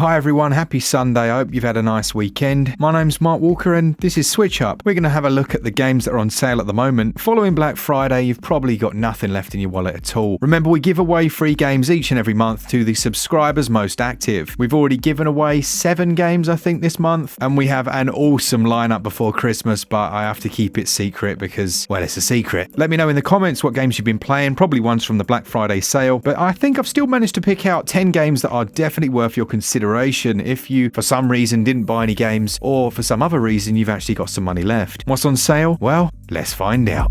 Hi everyone, happy Sunday. I hope you've had a nice weekend. My name's Mark Walker and this is SwitchUp. We're going to have a look at the games that are on sale at the moment. Following Black Friday, you've probably got nothing left in your wallet at all. Remember, we give away free games each and every month to the subscribers most active. We've already given away 7 games, I think, this month, and we have an awesome lineup before Christmas, but I have to keep it secret because, well, it's a secret. Let me know in the comments what games you've been playing, probably ones from the Black Friday sale, but I think I've still managed to pick out 10 games that are definitely worth your consideration if you, for some reason, didn't buy any games, or for some other reason, you've actually got some money left. What's on sale? Well, let's find out.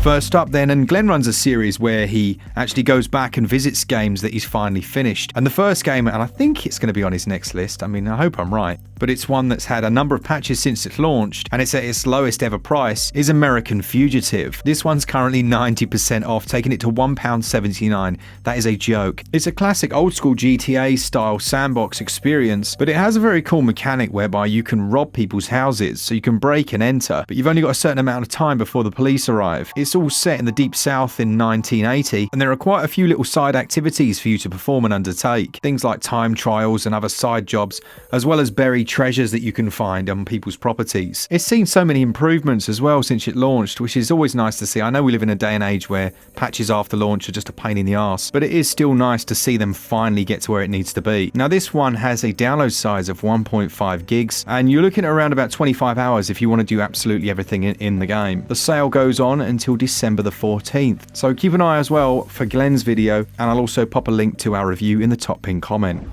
First up then, and Glen runs a series where he actually goes back and visits games that he's finally finished. And the first game, and I think it's going to be on his next list, I mean, I hope I'm right, but it's one that's had a number of patches since it launched, and it's at its lowest ever price, is American Fugitive. This one's currently 90% off, taking it to £1.79. That is a joke. It's a classic old school GTA style sandbox experience, but it has a very cool mechanic whereby you can rob people's houses, so you can break and enter, but you've only got a certain amount of time before the police arrive. It's all set in the Deep South in 1980, and there are quite a few little side activities for you to perform and undertake. Things like time trials and other side jobs, as well as buried treasures that you can find on people's properties. It's seen so many improvements as well since it launched, which is always nice to see. I know we live in a day and age where patches after launch are just a pain in the arse, but it is still nice to see them finally get to where it needs to be. Now, this one has a download size of 1.5 gigs, and you're looking at around about 25 hours if you want to do absolutely everything in the game. The sale goes on until December the 14th, so keep an eye as well for Glen's video, and I'll also pop a link to our review in the top pinned comment.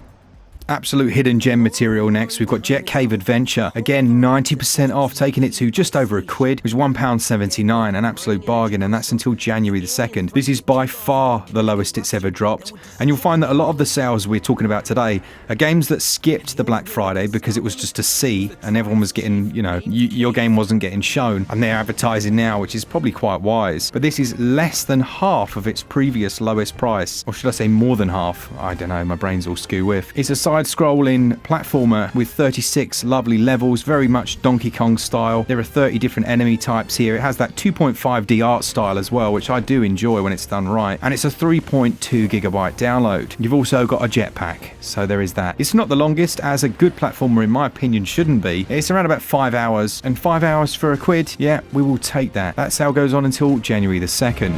Absolute hidden gem material next. We've got Kave Adventure. Again, 90% off, taking it to just over £1, which is £1.79, an absolute bargain, and that's until January the 2nd. This is by far the lowest it's ever dropped, and you'll find that a lot of the sales we're talking about today are games that skipped the Black Friday because it was just a C, and everyone was getting, your game wasn't getting shown, and they're advertising now, which is probably quite wise. But this is less than half of its previous lowest price, or should I say more than half? I don't know, my brain's all skew with. It's a side-scrolling platformer with 36 lovely levels, very much Donkey Kong style. There are 30 different enemy types here. It has that 2.5D art style as well, which I do enjoy when it's done right. And it's a 3.2 gigabyte download. You've also got a jetpack, so there is that. It's not the longest, as a good platformer in my opinion shouldn't be. It's around about 5 hours, and 5 hours for £1, yeah, we will take that. That sale goes on until January the 2nd.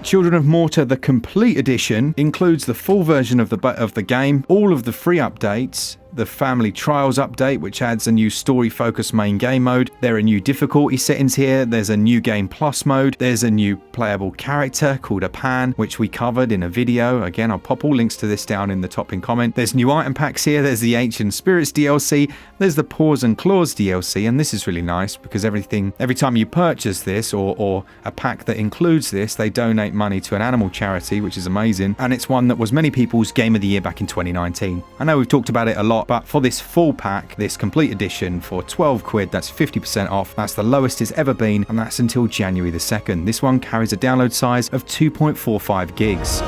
Children of Morta, the complete edition, includes the full version of the game, all of the free updates, the Family Trials update, which adds a new story-focused main game mode. There are new difficulty settings here. There's a new Game Plus mode. There's a new playable character called a Pan, which we covered in a video. Again, I'll pop all links to this down in the top pinned comment. There's new item packs here. There's the Ancient Spirits DLC. There's the Paws and Claws DLC, and this is really nice because every time you purchase this or a pack that includes this, they donate money to an animal charity, which is amazing. And it's one that was many people's Game of the Year back in 2019. I know we've talked about it a lot, but for this full pack, this complete edition, for £12, that's 50% off. That's the lowest it's ever been, and that's until January the 2nd. This one carries a download size of 2.45 gigs.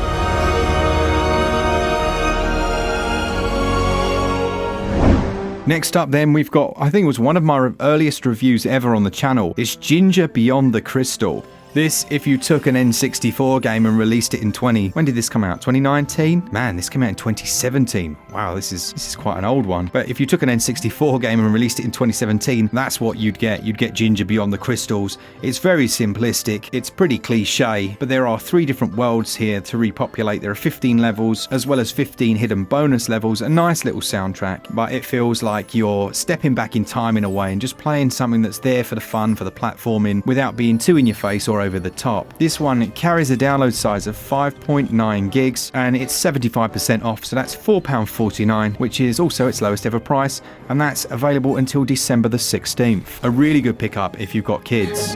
Next up then, we've got, I think it was one of my earliest reviews ever on the channel. It's Ginger Beyond the Crystal. This, if you took an N64 game and released it in when did this come out? 2019? Man, this came out in 2017. Wow, this is quite an old one. But if you took an N64 game and released it in 2017, that's what you'd get. You'd get Ginger Beyond the Crystals. It's very simplistic. It's pretty cliche, but there are 3 different worlds here to repopulate. There are 15 levels, as well as 15 hidden bonus levels. A nice little soundtrack, but it feels like you're stepping back in time in a way and just playing something that's there for the fun, for the platforming, without being too in your face or over the top. This one carries a download size of 5.9 gigs, and it's 75% off, so that's £4.49, which is also its lowest ever price, and that's available until December the 16th. A really good pickup if you've got kids.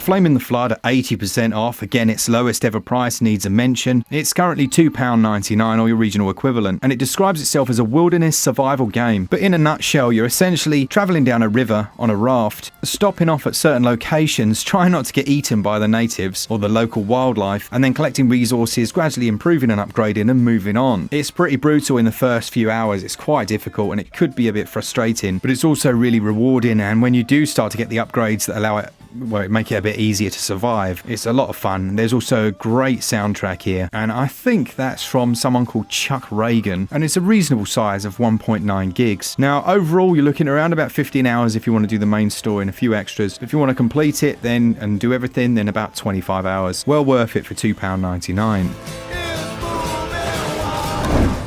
Flame in the Flood at 80% off. Again, its lowest ever price needs a mention. It's currently £2.99 or your regional equivalent, and it describes itself as a wilderness survival game. But in a nutshell, you're essentially traveling down a river on a raft, stopping off at certain locations, trying not to get eaten by the natives or the local wildlife, and then collecting resources, gradually improving and upgrading and moving on. It's pretty brutal in the first few hours. It's quite difficult and it could be a bit frustrating, but it's also really rewarding, and when you do start to get the upgrades that allow it, well, make it a bit easier to survive, it's a lot of fun. There's also a great soundtrack here, and I think that's from someone called Chuck Reagan, and it's a reasonable size of 1.9 gigs. Now, overall, you're looking around about 15 hours if you want to do the main story and a few extras. If you want to complete it then and do everything, then about 25 hours. Well worth it for £2.99.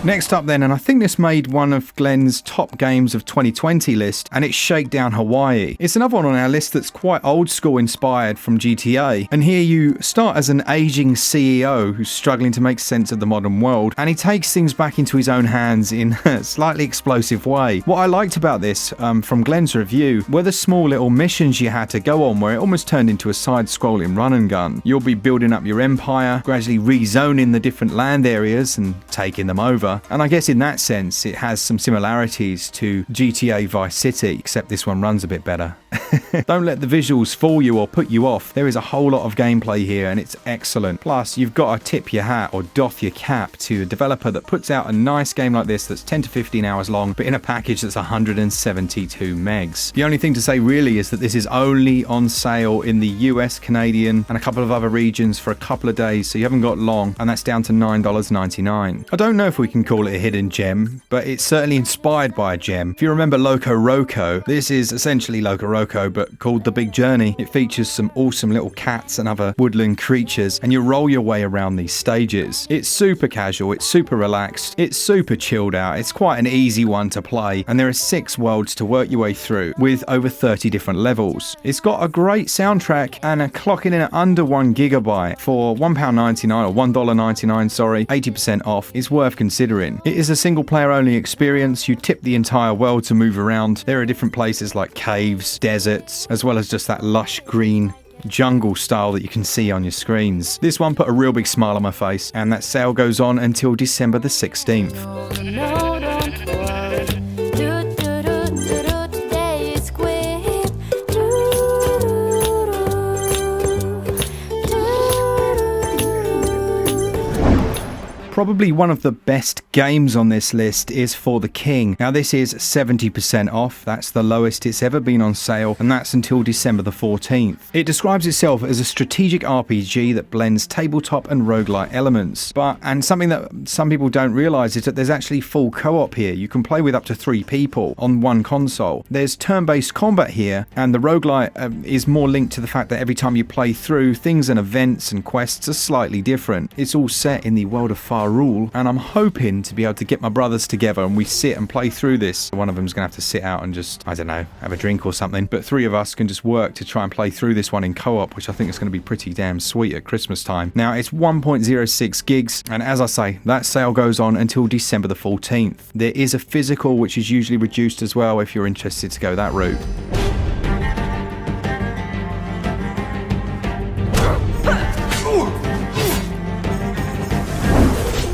Next up then, and I think this made one of Glen's top games of 2020 list, and it's Shakedown Hawaii. It's another one on our list that's quite old school inspired from GTA, and here you start as an aging CEO who's struggling to make sense of the modern world, and he takes things back into his own hands in a slightly explosive way. What I liked about this from Glen's review were the small little missions you had to go on, where it almost turned into a side-scrolling run and gun. You'll be building up your empire, gradually rezoning the different land areas and taking them over. And I guess in that sense, it has some similarities to GTA Vice City, except this one runs a bit better. Don't let the visuals fool you or put you off. There is a whole lot of gameplay here and it's excellent. Plus, you've got to tip your hat or doff your cap to a developer that puts out a nice game like this that's 10 to 15 hours long, but in a package that's 172 megs. The only thing to say really is that this is only on sale in the US, Canadian, and a couple of other regions for a couple of days, so you haven't got long, and that's down to $9.99. I don't know if we can call it a hidden gem, but it's certainly inspired by a gem. If you remember Loco Roco, this is essentially Loco Roco, but called The Big Journey. It features some awesome little cats and other woodland creatures, and you roll your way around these stages. It's super casual, it's super relaxed, it's super chilled out, it's quite an easy one to play, and there are 6 worlds to work your way through, with over 30 different levels. It's got a great soundtrack, and clocking in at under 1 gigabyte for £1.99 or $1.99, sorry, 80% off, is worth considering. It is a single player only experience. You tip the entire world to move around. There are different places like caves, deserts, as well as just that lush green jungle style that you can see on your screens. This one put a real big smile on my face, and that sale goes on until December the 16th. Probably one of the best games on this list is For the King. Now this is 70% off, that's the lowest it's ever been on sale, and that's until December the 14th. It describes itself as a strategic RPG that blends tabletop and roguelite elements. And something that some people don't realise is that there's actually full co-op here. You can play with up to 3 people on one console. There's turn-based combat here, and the roguelite is more linked to the fact that every time you play through, things and events and quests are slightly different. It's all set in the world of Far Rule, and I'm hoping to be able to get my brothers together and we sit and play through this. One of them's gonna have to sit out and just, I don't know, have a drink or something, but 3 of us can just work to try and play through this one in co-op, which I think is going to be pretty damn sweet at Christmas time. Now it's 1.06 gigs, and as I say, that sale goes on until December the 14th. There is a physical which is usually reduced as well if you're interested to go that route.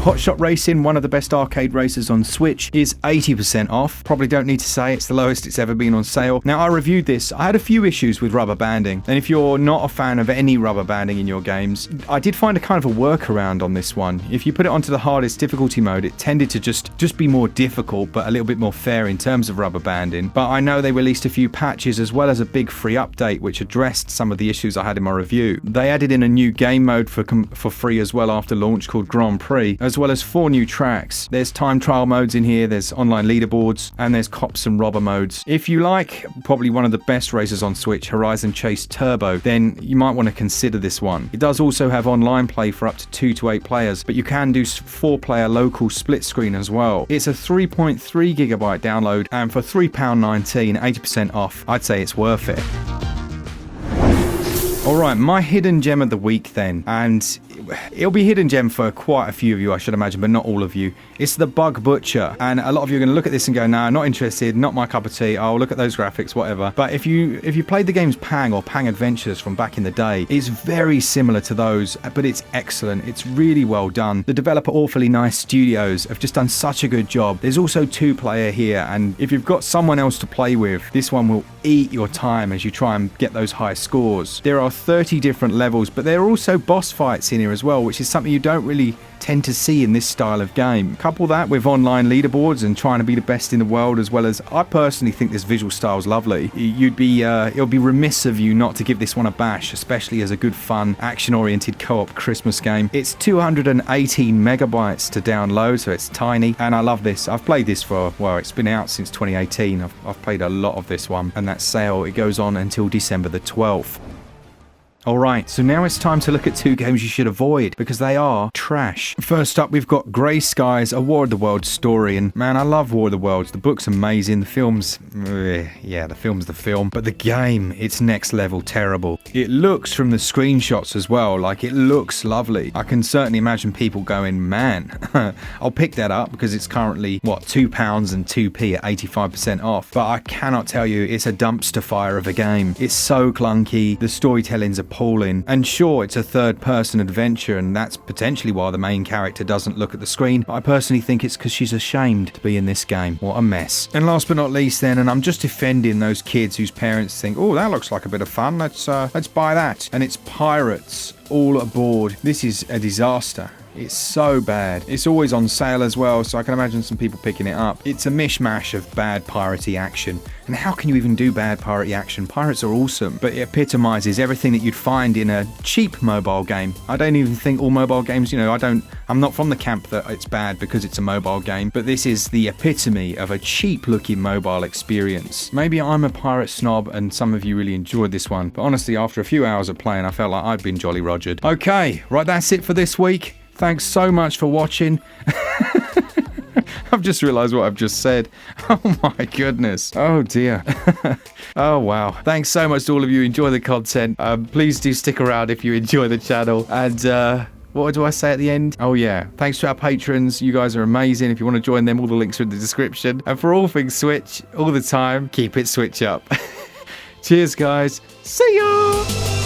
Hotshot Racing, one of the best arcade racers on Switch, is 80% off. Probably don't need to say it's the lowest it's ever been on sale. Now, I reviewed this. I had a few issues with rubber banding, and if you're not a fan of any rubber banding in your games, I did find a kind of a workaround on this one. If you put it onto the hardest difficulty mode, it tended to just be more difficult, but a little bit more fair in terms of rubber banding. But I know they released a few patches as well as a big free update which addressed some of the issues I had in my review. They added in a new game mode for free as well after launch called Grand Prix, as well as 4 new tracks. There's time trial modes in here, there's online leaderboards, and there's cops and robber modes. If you like probably one of the best races on Switch, Horizon Chase Turbo, then you might want to consider this one. It does also have online play for up to 2 to 8 players, but you can do 4-player local split screen as well. It's a 3.3 gigabyte download, and for £3.19, 80% off, I'd say it's worth it. Alright, my hidden gem of the week then, and it'll be hidden gem for quite a few of you, I should imagine, but not all of you. It's the Bug Butcher, and a lot of you are going to look at this and go, nah, not interested, not my cup of tea. Oh, look at those graphics, whatever. But if you played the games Pang or Pang Adventures from back in the day, it's very similar to those, but it's excellent. It's really well done. The developer Awfully Nice Studios have just done such a good job. There's also 2-player here, and if you've got someone else to play with, this one will eat your time as you try and get those high scores. There are 30 different levels, but there are also boss fights in here as well, which is something you don't really tend to see in this style of game. Couple that with online leaderboards and trying to be the best in the world, as well as I personally think this visual style is lovely. It'll be remiss of you not to give this one a bash, especially as a good fun action-oriented co-op Christmas game. It's 218 megabytes to download, so it's tiny, and I love this. I've played this for, well, it's been out since 2018. I've played a lot of this one, and that sale, it goes on until December the 12th. Alright, so now it's time to look at 2 games you should avoid, because they are trash. First up, we've got Grey Skies, a War of the Worlds story, and man, I love War of the Worlds. The book's amazing, the film's, yeah, the film's the film, but the game, it's next level terrible. It looks, from the screenshots as well, like it looks lovely. I can certainly imagine people going, man, I'll pick that up, because it's currently, what, £2 and 2p at 85% off, but I cannot tell you, it's a dumpster fire of a game. It's so clunky, the storytelling's appalling, and sure, it's a third-person adventure, and that's potentially why the main character doesn't look at the screen, but I personally think it's because she's ashamed to be in this game. What a mess. And last but not least then, and I'm just defending those kids whose parents think, oh, that looks like a bit of fun, let's buy that, and it's Pirates All Aboard. This is a disaster. It's so bad. It's always on sale as well, so I can imagine some people picking it up. It's a mishmash of bad piratey action. And how can you even do bad piratey action? Pirates are awesome, but it epitomizes everything that you'd find in a cheap mobile game. I don't even think all mobile games, I'm not from the camp that it's bad because it's a mobile game, but this is the epitome of a cheap-looking mobile experience. Maybe I'm a pirate snob and some of you really enjoyed this one, but honestly, after a few hours of playing, I felt like I'd been jolly rogered. Okay, right, that's it for this week. Thanks so much for watching. I've just realised what I've just said. Oh my goodness. Oh dear. Oh wow. Thanks so much to all of you. Enjoy the content. Please do stick around if you enjoy the channel. And what do I say at the end? Oh yeah. Thanks to our patrons. You guys are amazing. If you want to join them, all the links are in the description. And for all things Switch, all the time, keep it Switch up. Cheers guys. See ya.